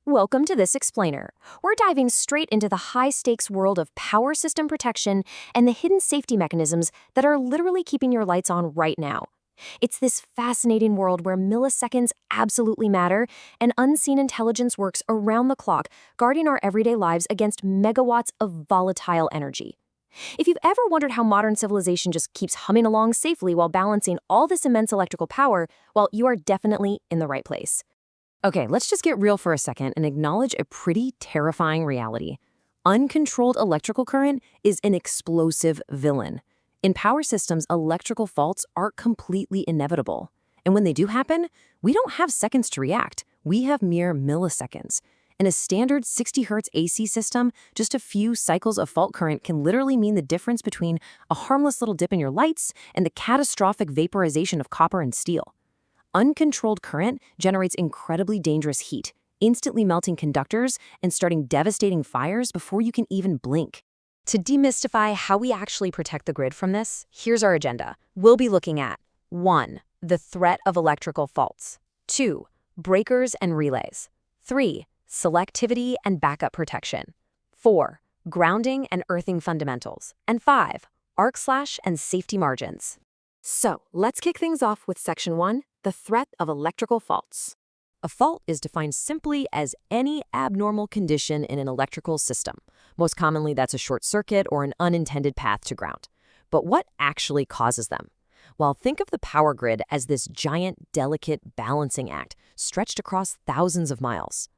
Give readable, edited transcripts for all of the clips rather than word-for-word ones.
Welcome to this explainer. We're diving straight into the high-stakes world of power system protection and the hidden safety mechanisms that are literally keeping your lights on right now. It's this fascinating world where milliseconds absolutely matter and unseen intelligence works around the clock, guarding our everyday lives against megawatts of volatile energy. If you've ever wondered how modern civilization just keeps humming along safely while balancing all this immense electrical power, well, you are definitely in the right place. Okay, let's just get real for a second and acknowledge a pretty terrifying reality. Uncontrolled electrical current is an explosive villain. In power systems, electrical faults are completely inevitable. And when they do happen, we don't have seconds to react. We have mere milliseconds. In a standard 60 Hz AC system, just a few cycles of fault current can literally mean the difference between a harmless little dip in your lights and the catastrophic vaporization of copper and steel. Uncontrolled current generates incredibly dangerous heat, instantly melting conductors and starting devastating fires before you can even blink. To demystify how we actually protect the grid from this, here's our agenda. We'll be looking at 1. The threat of electrical faults. 2. Breakers and relays. 3. Selectivity and backup protection. 4. Grounding and earthing fundamentals. And 5. Arc slash and safety margins. So, let's kick things off with Section 1, the threat of electrical faults. A fault is defined simply as any abnormal condition in an electrical system. Most commonly, that's a short circuit or an unintended path to ground. But what actually causes them? Well, think of the power grid as this giant, delicate balancing act stretched across thousands of miles.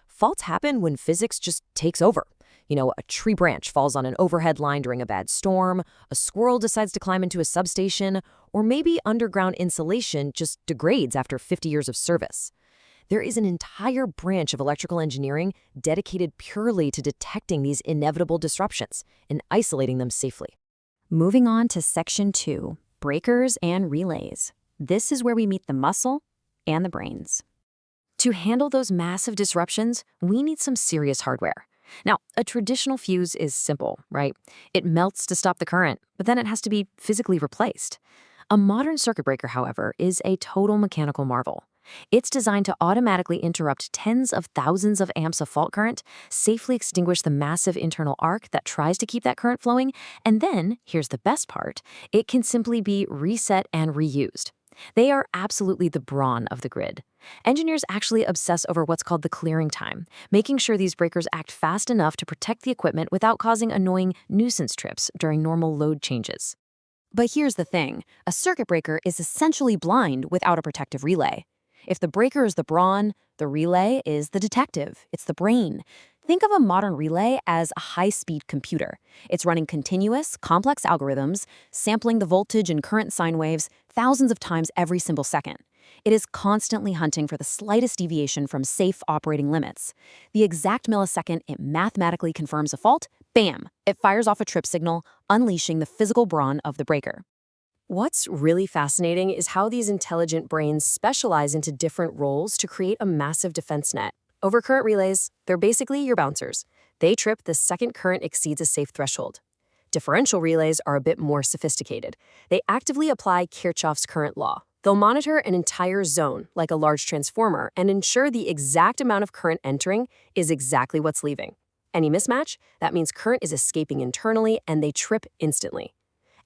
Faults happen when physics just takes over. A tree branch falls on an overhead line during a bad storm, a squirrel decides to climb into a substation, or maybe underground insulation just degrades after 50 years of service. There is an entire branch of electrical engineering dedicated purely to detecting these inevitable disruptions and isolating them safely. Moving on to Section 2, breakers and relays. This is where we meet the muscle and the brains. To handle those massive disruptions, we need some serious hardware. Now, a traditional fuse is simple, right? It melts to stop the current, but then it has to be physically replaced. A modern circuit breaker, however, is a total mechanical marvel. It's designed to automatically interrupt tens of thousands of amps of fault current, safely extinguish the massive internal arc that tries to keep that current flowing, and then, here's the best part, it can simply be reset and reused. They are absolutely the brawn of the grid. Engineers actually obsess over what's called the clearing time, making sure these breakers act fast enough to protect the equipment without causing annoying nuisance trips during normal load changes. But here's the thing, a circuit breaker is essentially blind without a protective relay. If the breaker is the brawn, the relay is the detective, it's the brain. Think of a modern relay as a high-speed computer. It's running continuous, complex algorithms, sampling the voltage and current sine waves thousands of times every single second. It is constantly hunting for the slightest deviation from safe operating limits. The exact millisecond it mathematically confirms a fault, bam, it fires off a trip signal, unleashing the physical brawn of the breaker. What's really fascinating is how these intelligent brains specialize into different roles to create a massive defense net. Overcurrent relays, they're basically your bouncers. They trip the second current exceeds a safe threshold. Differential relays are a bit more sophisticated. They actively apply Kirchhoff's current law. They'll monitor an entire zone, like a large transformer, and ensure the exact amount of current entering is exactly what's leaving. Any mismatch? That means current is escaping internally and they trip instantly.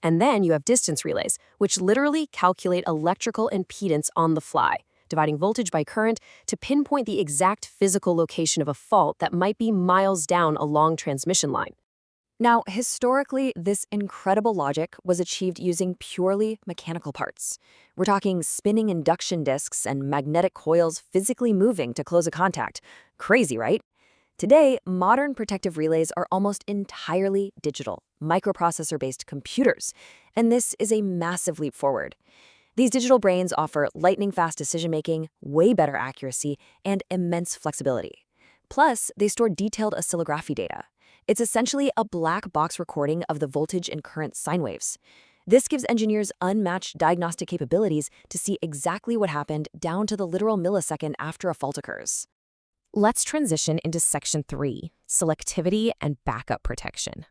And then you have distance relays, which literally calculate electrical impedance on the fly, dividing voltage by current to pinpoint the exact physical location of a fault that might be miles down a long transmission line. Now, historically, this incredible logic was achieved using purely mechanical parts. We're talking spinning induction discs and magnetic coils physically moving to close a contact. Crazy, right? Today, modern protective relays are almost entirely digital, microprocessor-based computers, and this is a massive leap forward. These digital brains offer lightning-fast decision-making, way better accuracy, and immense flexibility. Plus, they store detailed oscillography data. It's essentially a black box recording of the voltage and current sine waves. This gives engineers unmatched diagnostic capabilities to see exactly what happened down to the literal millisecond after a fault occurs. Let's transition into Section 3, selectivity and backup protection.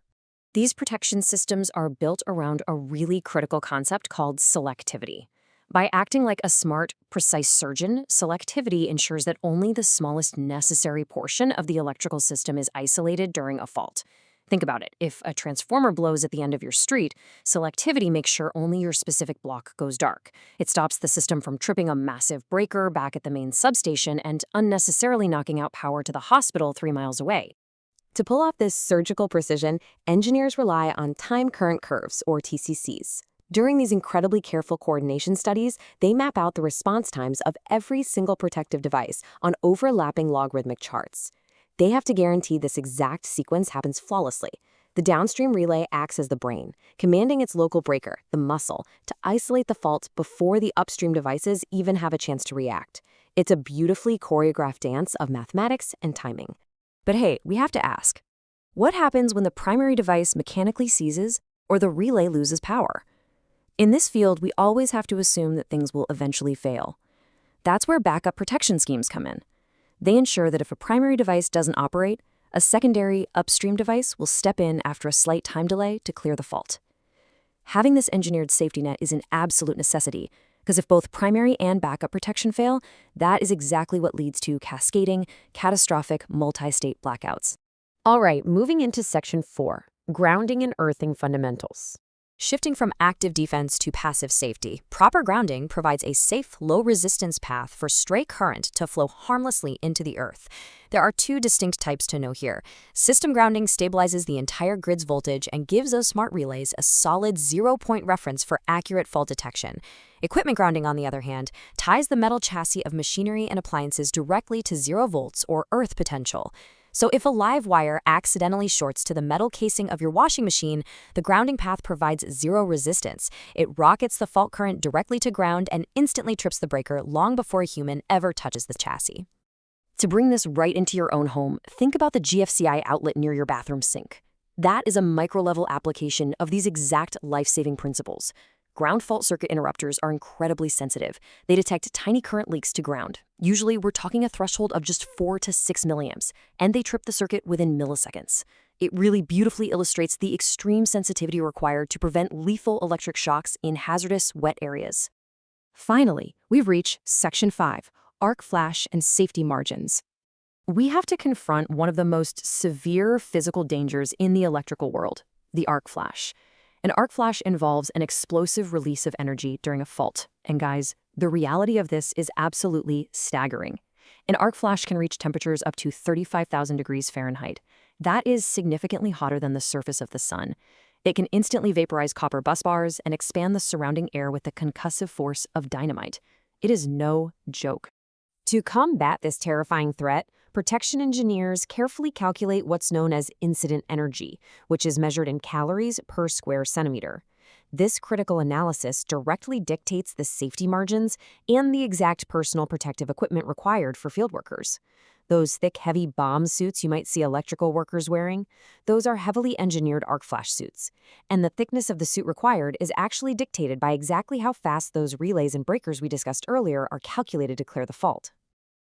These protection systems are built around a really critical concept called selectivity. By acting like a smart, precise surgeon, selectivity ensures that only the smallest necessary portion of the electrical system is isolated during a fault. Think about it. If a transformer blows at the end of your street, selectivity makes sure only your specific block goes dark. It stops the system from tripping a massive breaker back at the main substation and unnecessarily knocking out power to the hospital 3 miles away. To pull off this surgical precision, engineers rely on time current curves, or TCCs. During these incredibly careful coordination studies, they map out the response times of every single protective device on overlapping logarithmic charts. They have to guarantee this exact sequence happens flawlessly. The downstream relay acts as the brain, commanding its local breaker, the muscle, to isolate the fault before the upstream devices even have a chance to react. It's a beautifully choreographed dance of mathematics and timing. But hey, we have to ask, what happens when the primary device mechanically seizes or the relay loses power? In this field, we always have to assume that things will eventually fail. That's where backup protection schemes come in. They ensure that if a primary device doesn't operate, a secondary upstream device will step in after a slight time delay to clear the fault. Having this engineered safety net is an absolute necessity, because if both primary and backup protection fail, that is exactly what leads to cascading, catastrophic, multi-state blackouts. All right, moving into Section 4, Grounding and Earthing Fundamentals. Shifting from active defense to passive safety, proper grounding provides a safe, low-resistance path for stray current to flow harmlessly into the earth. There are 2 distinct types to know here. System grounding stabilizes the entire grid's voltage and gives those smart relays a solid 0-point reference for accurate fault detection. Equipment grounding, on the other hand, ties the metal chassis of machinery and appliances directly to 0 volts or earth potential. So if a live wire accidentally shorts to the metal casing of your washing machine, the grounding path provides 0 resistance. It rockets the fault current directly to ground and instantly trips the breaker long before a human ever touches the chassis. To bring this right into your own home, think about the GFCI outlet near your bathroom sink. That is a micro-level application of these exact life-saving principles. Ground fault circuit interrupters are incredibly sensitive. They detect tiny current leaks to ground. Usually, we're talking a threshold of just 4 to 6 milliamps, and they trip the circuit within milliseconds. It really beautifully illustrates the extreme sensitivity required to prevent lethal electric shocks in hazardous, wet areas. Finally, we've reached Section 5, Arc Flash and Safety Margins. We have to confront one of the most severe physical dangers in the electrical world, the arc flash. An arc flash involves an explosive release of energy during a fault. And guys, the reality of this is absolutely staggering. An arc flash can reach temperatures up to 35,000 degrees Fahrenheit. That is significantly hotter than the surface of the sun. It can instantly vaporize copper busbars and expand the surrounding air with the concussive force of dynamite. It is no joke. To combat this terrifying threat, protection engineers carefully calculate what's known as incident energy, which is measured in calories per square centimeter. This critical analysis directly dictates the safety margins and the exact personal protective equipment required for field workers. Those thick, heavy bomb suits you might see electrical workers wearing, those are heavily engineered arc flash suits. And the thickness of the suit required is actually dictated by exactly how fast those relays and breakers we discussed earlier are calculated to clear the fault.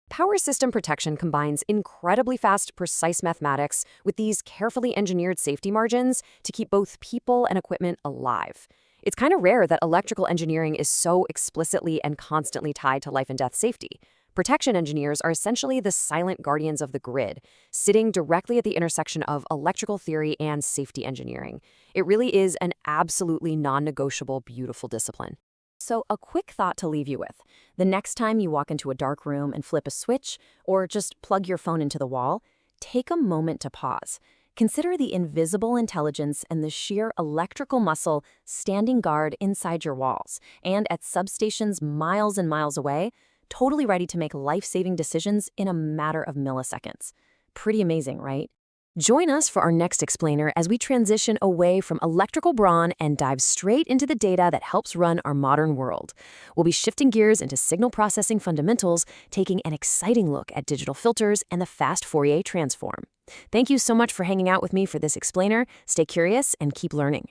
Power system protection combines incredibly fast, precise mathematics with these carefully engineered safety margins to keep both people and equipment alive. It's kind of rare that electrical engineering is so explicitly and constantly tied to life and death safety. Protection engineers are essentially the silent guardians of the grid, sitting directly at the intersection of electrical theory and safety engineering. It really is an absolutely non-negotiable, beautiful discipline. So a quick thought to leave you with. The next time you walk into a dark room and flip a switch, or just plug your phone into the wall, take a moment to pause. Consider the invisible intelligence and the sheer electrical muscle standing guard inside your walls, and at substations miles and miles away, totally ready to make life-saving decisions in a matter of milliseconds. Pretty amazing, right? Join us for our next explainer as we transition away from electrical brawn and dive straight into the data that helps run our modern world. We'll be shifting gears into signal processing fundamentals, taking an exciting look at digital filters and the fast Fourier transform. Thank you so much for hanging out with me for this explainer. Stay curious and keep learning.